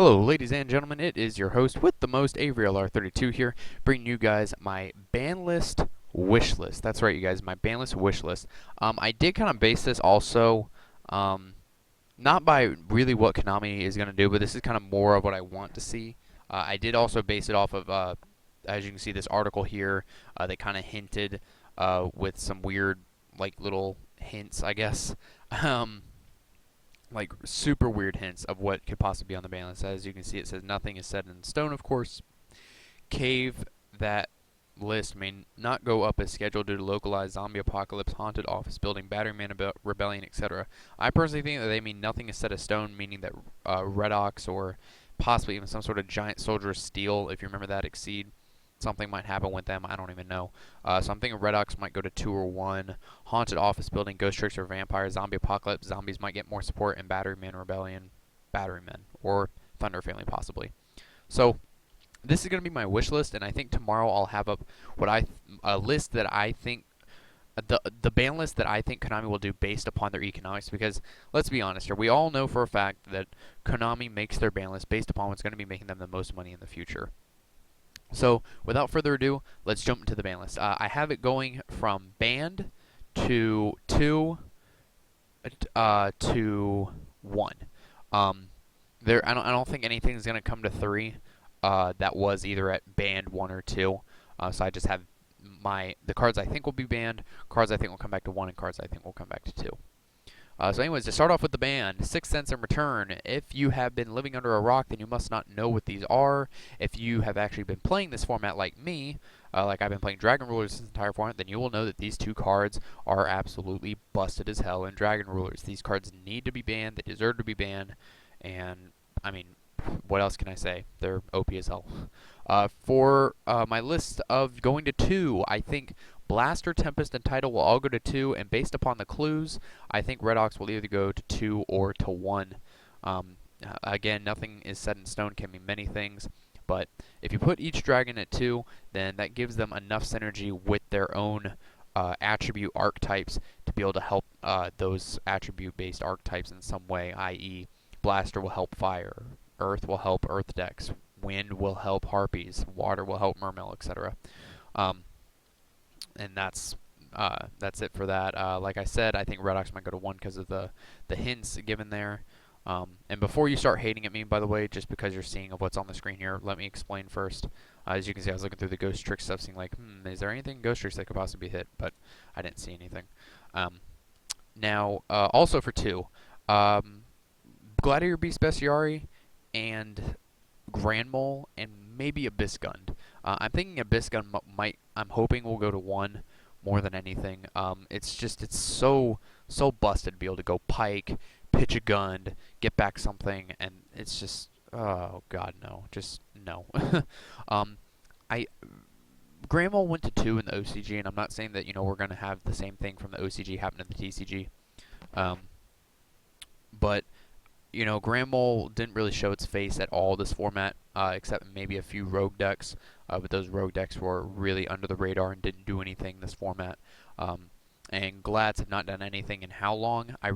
Hello, ladies and gentlemen. It is your host with the most, AvriLR32 here, bringing you guys my ban list wish list. That's right, you guys, my ban list wish list. I did kind of base this also, not by really what Konami is going to do, but this is kind of more of what I want to see. I did also base it off of, as you can see, this article here. They kind of hinted with some weird, like, little hints, I guess. Um, like super weird hints of what could possibly be on the ban list. As you can see, it says nothing is set in stone, of course. Cave that list may not go up as scheduled due to localized zombie apocalypse, haunted office building, battery man rebellion, etc. I personally think that they mean nothing is set in stone, meaning that Redox or possibly even some sort of giant soldier of steel, if you remember that, Exceed. Something might happen with them. I don't even know. So I'm thinking Redox might go to 2 or 1. Haunted office building, Ghost Tricks or Vampire, Zombie Apocalypse, Zombies might get more support, and Battery Man Rebellion, Battery Men, or Thunder Family possibly. So this is going to be my wish list, and I think tomorrow I'll have up a list that I think the ban list that I think Konami will do based upon their economics. Because let's be honest here, we all know for a fact that Konami makes their ban list based upon what's going to be making them the most money in the future. So, without further ado, let's jump into the ban list. I have it going from banned to 2 to 1. I don't think anything's going to come to 3 that was either at banned 1 or 2. So I just have the cards I think will be banned, cards I think will come back to 1, and cards I think will come back to 2. So anyways, to start off with the ban, Sixth Sense and Return. If you have been living under a rock, then you must not know what these are. If you have actually been playing this format like me, like I've been playing Dragon Rulers this entire format, then you will know that these two cards are absolutely busted as hell in Dragon Rulers. These cards need to be banned, they deserve to be banned, and, I mean, what else can I say? They're OP as hell. For my list of going to 2, I think Blaster, Tempest, and Tidal will all go to 2, and based upon the clues, I think Redox will either go to 2 or to 1. Again, nothing is set in stone, can mean many things, but if you put each dragon at 2, then that gives them enough synergy with their own attribute archetypes to be able to help those attribute-based archetypes in some way, i.e. Blaster will help fire, Earth will help Earth decks, Wind will help Harpies, Water will help Mermail, etc. And that's it for that. Like I said, I think Redox might go to 1 because of the hints given there. And before you start hating at me, by the way, just because you're seeing of what's on the screen here, let me explain first. As you can see, I was looking through the Ghost Trick stuff, seeing like, is there anything Ghost Tricks that could possibly hit? But I didn't see anything. Now, also for 2, Gladiator Beast Bestiary and Grand Mole and maybe Abyss Gun. I'm thinking Abyss Gun I'm hoping will go to 1 more than anything. It's so busted to be able to go pike, pitch a gun, get back something, and it's just, oh god, no, just no. I Grand Mole went to 2 in the OCG, and I'm not saying that we're gonna have the same thing from the OCG happen to the TCG, but Grand Mole didn't really show its face at all this format, except maybe a few rogue decks, but those rogue decks were really under the radar and didn't do anything this format. And Glads have not done anything in how long? I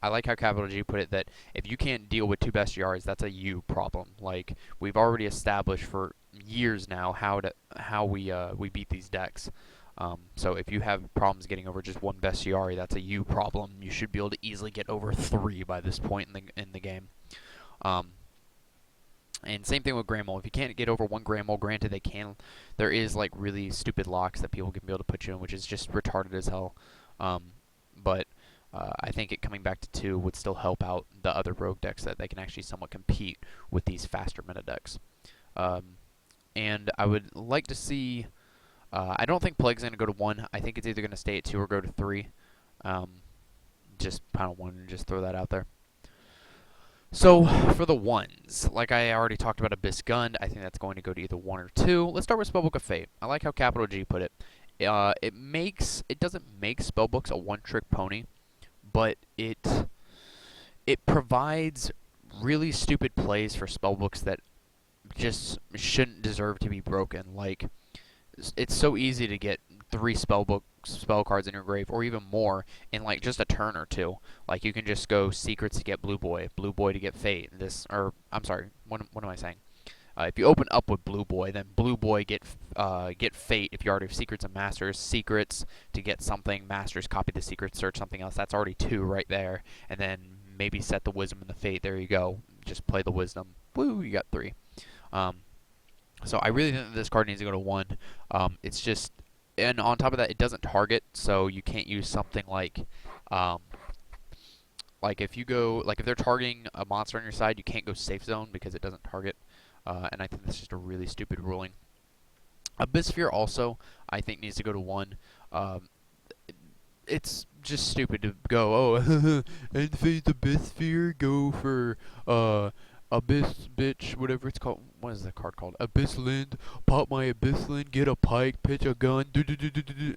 like how Capital G put it that if you can't deal with 2 Bestiaries, that's a you problem. Like, we've already established for years now how we beat these decks. So if you have problems getting over just 1 Bestiary, that's a you problem. You should be able to easily get over 3 by this point in the game. And same thing with Grand Mole. If you can't get over 1 Grand Mole, granted there is like really stupid locks that people can be able to put you in, which is just retarded as hell. But I think it coming back to 2 would still help out the other rogue decks that they can actually somewhat compete with these faster meta decks. And I would like to see. I don't think Plague's going to go to 1. I think it's either going to stay at 2 or go to 3. Just kind of wanted to just throw that out there. So, for the 1s, like I already talked about Abyss Gun, I think that's going to go to either 1 or 2. Let's start with Spellbook of Fate. I like how Capital G put it. It doesn't make Spellbooks a one-trick pony, but it provides really stupid plays for Spellbooks that just shouldn't deserve to be broken. Like, it's so easy to get 3 spell cards in your grave, or even more, in like just a turn or 2. Like, you can just go Secrets to get Blue Boy to get Fate. what am I saying? If you open up with Blue Boy, then Blue Boy get Fate. If you already have Secrets and Masters, Secrets to get something, Masters copy the Secrets, search something else. That's already 2 right there. And then maybe set the Wisdom and the Fate. There you go. Just play the Wisdom. Woo, you got 3. Um, so I really think that this card needs to go to 1. It's just, and on top of that, it doesn't target, so you can't use something like if you go, like if they're targeting a monster on your side, you can't go Safe Zone because it doesn't target. And I think that's just a really stupid ruling. Abyss Sphere also, I think, needs to go to 1. It's just stupid to go, oh, end phase Abyss Sphere, go for, Abyss Bitch, whatever it's called. What is that card called? Abyss Land, pop my Abyss Land, get a pike, pitch a gun,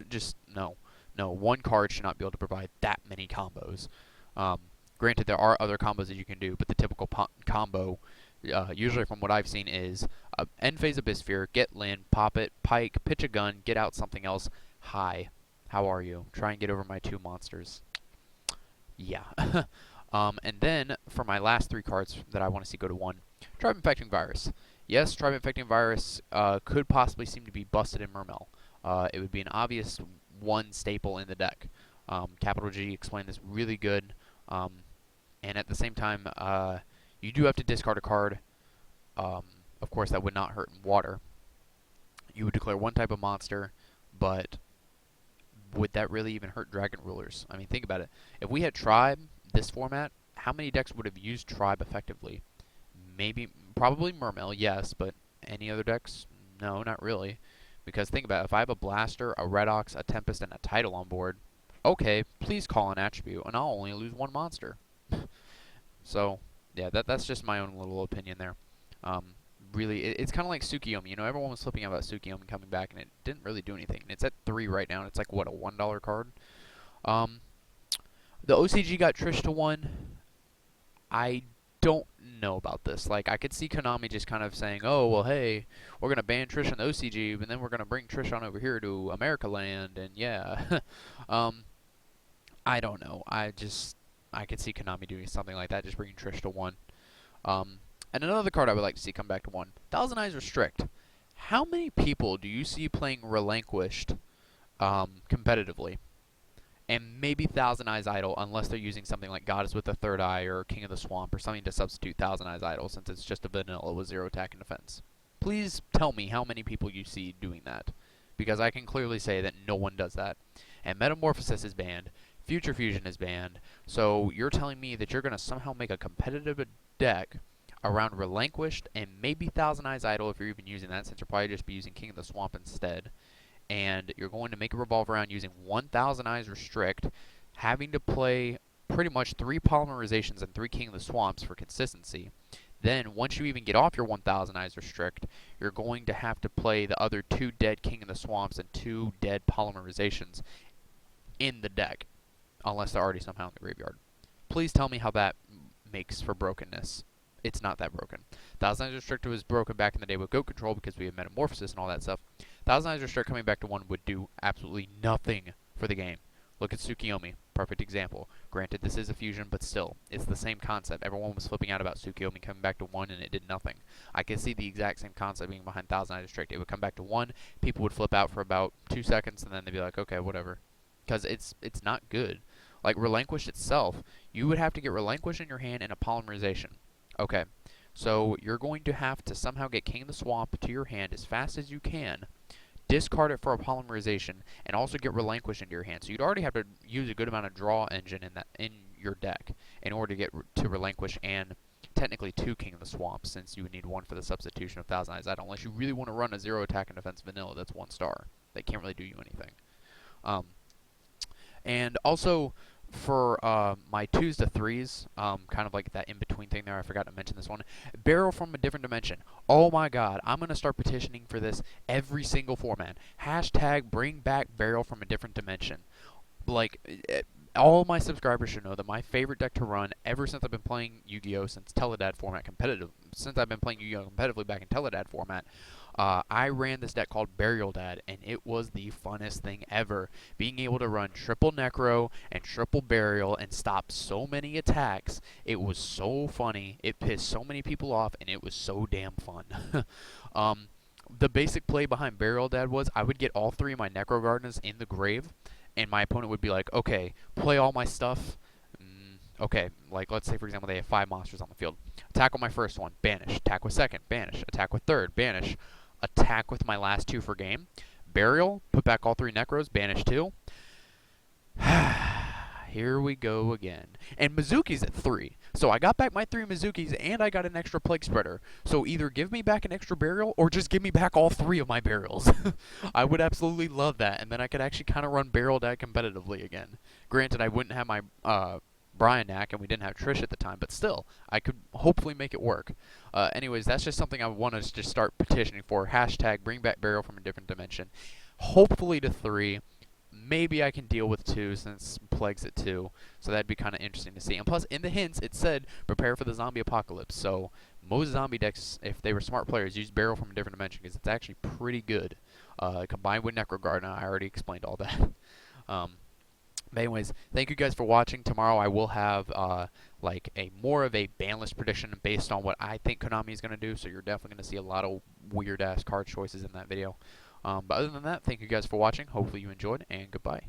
just, no. No, 1 card should not be able to provide that many combos. Granted, there are other combos that you can do, but the typical combo, usually from what I've seen, is end phase Abyss Sphere, get Lyn, pop it, pike, pitch a gun, get out something else. Hi, how are you? Try and get over my 2 monsters. Yeah. And then, for my last 3 cards that I want to see go to 1, Tribe Infecting Virus. Yes, Tribe Infecting Virus could possibly seem to be busted in Mermail. It would be an obvious 1 staple in the deck. Capital G explained this really good. And at the same time, you do have to discard a card. Of course, that would not hurt in water. You would declare 1 type of monster, but would that really even hurt Dragon Rulers? I mean, think about it. If we had Tribe, this format, how many decks would have used Tribe effectively? Probably Mermail, yes, but any other decks? No, not really. Because think about it, if I have a Blaster, a Redox, a Tempest, and a Tidal on board, okay, please call an attribute, and I'll only lose 1 monster. So, yeah, that's just my own little opinion there. Really, it's kind of like Tsukiyomi. You know, everyone was flipping out about Tsukiyomi coming back, and it didn't really do anything. And it's at 3 right now, and it's like, what, a $1 card? The OCG got Trish to 1. I don't know about this. Like, I could see Konami just kind of saying, oh, well, hey, we're going to ban Trish on the OCG, and then we're going to bring Trish on over here to America Land, and yeah. I don't know. I could see Konami doing something like that, just bringing Trish to 1. And another card I would like to see come back to 1, Thousand Eyes Restrict. How many people do you see playing Relinquished competitively? And maybe Thousand Eyes Idol, unless they're using something like Goddess with the Third Eye or King of the Swamp or something to substitute Thousand Eyes Idol, since it's just a vanilla with 0 attack and defense. Please tell me how many people you see doing that, because I can clearly say that no one does that. And Metamorphosis is banned, Future Fusion is banned, so you're telling me that you're going to somehow make a competitive deck around Relinquished and maybe Thousand Eyes Idol if you're even using that, since you'll probably just be using King of the Swamp instead. And you're going to make it revolve around using 1000 Eyes Restrict, having to play pretty much 3 Polymerizations and 3 King of the Swamps for consistency. Then, once you even get off your 1000 Eyes Restrict, you're going to have to play the other 2 dead King of the Swamps and 2 dead Polymerizations in the deck, unless they're already somehow in the graveyard. Please tell me how that makes for brokenness. It's not that broken. Thousand Eyes Restrict was broken back in the day with Goat Control because we have Metamorphosis and all that stuff. Thousand Eyes Restrict coming back to 1 would do absolutely nothing for the game. Look at Tsukiyomi, perfect example. Granted, this is a fusion, but still, it's the same concept. Everyone was flipping out about Tsukiyomi coming back to 1, and it did nothing. I can see the exact same concept being behind Thousand Eyes Restrict. It would come back to 1, people would flip out for about 2 seconds, and then they'd be like, okay, whatever. Because it's not good. Like Relinquish itself, you would have to get Relinquish in your hand and a Polymerization. Okay, so you're going to have to somehow get King of the Swamp to your hand as fast as you can, discard it for a Polymerization, and also get Relinquish into your hand. So you'd already have to use a good amount of draw engine in your deck in order to get to Relinquish and technically 2 King of the Swamp, since you would need 1 for the substitution of Thousand Eyes Idol, unless you really want to run a 0 attack and defense vanilla that's 1 star. That can't really do you anything. And also, for my 2s to 3s, kind of like that in-between thing there, I forgot to mention this one, Barrel from a Different Dimension. Oh my god, I'm going to start petitioning for this every single format. Hashtag bring back Barrel from a Different Dimension. Like, all my subscribers should know that my favorite deck to run ever since I've been playing Yu-Gi-Oh! Since Teledad format competitive, since I've been playing Yu-Gi-Oh! Competitively back in Teledad format, I ran this deck called Burial Dad, and it was the funnest thing ever. Being able to run triple Necro and triple Burial and stop so many attacks, it was so funny. It pissed so many people off, and it was so damn fun. um, the basic play behind Burial Dad was I would get all three of my Necro Gardeners in the grave, and my opponent would be like, okay, play all my stuff. Okay, like let's say for example they have 5 monsters on the field. Attack with my first one, banish. Attack with second, banish. Attack with third, banish. Attack with my last 2 for game. Burial, put back all 3 Necros, banish 2. Here we go again. And Mizuki's at 3. So I got back my 3 Mizukis and I got an extra Plague Spreader. So either give me back an extra Burial or just give me back all 3 of my Burials. I would absolutely love that. And then I could actually kind of run Burial Dad competitively again. Granted, I wouldn't have my Brian Knack and we didn't have Trish at the time, but still, I could hopefully make it work. Anyways, that's just something I want to just start petitioning for. Hashtag bring back Burial from a different dimension. Hopefully to 3. Maybe I can deal with 2 since Plague's at 2, so that'd be kind of interesting to see. And plus, in the hints, it said prepare for the zombie apocalypse. So most zombie decks, if they were smart players, use Burial from a different dimension because it's actually pretty good. Combined with Necro Garden, I already explained all that. But anyways, thank you guys for watching. Tomorrow I will have like a more of a banlist prediction based on what I think Konami is going to do. So you're definitely going to see a lot of weird ass card choices in that video. But other than that, thank you guys for watching. Hopefully you enjoyed, and goodbye.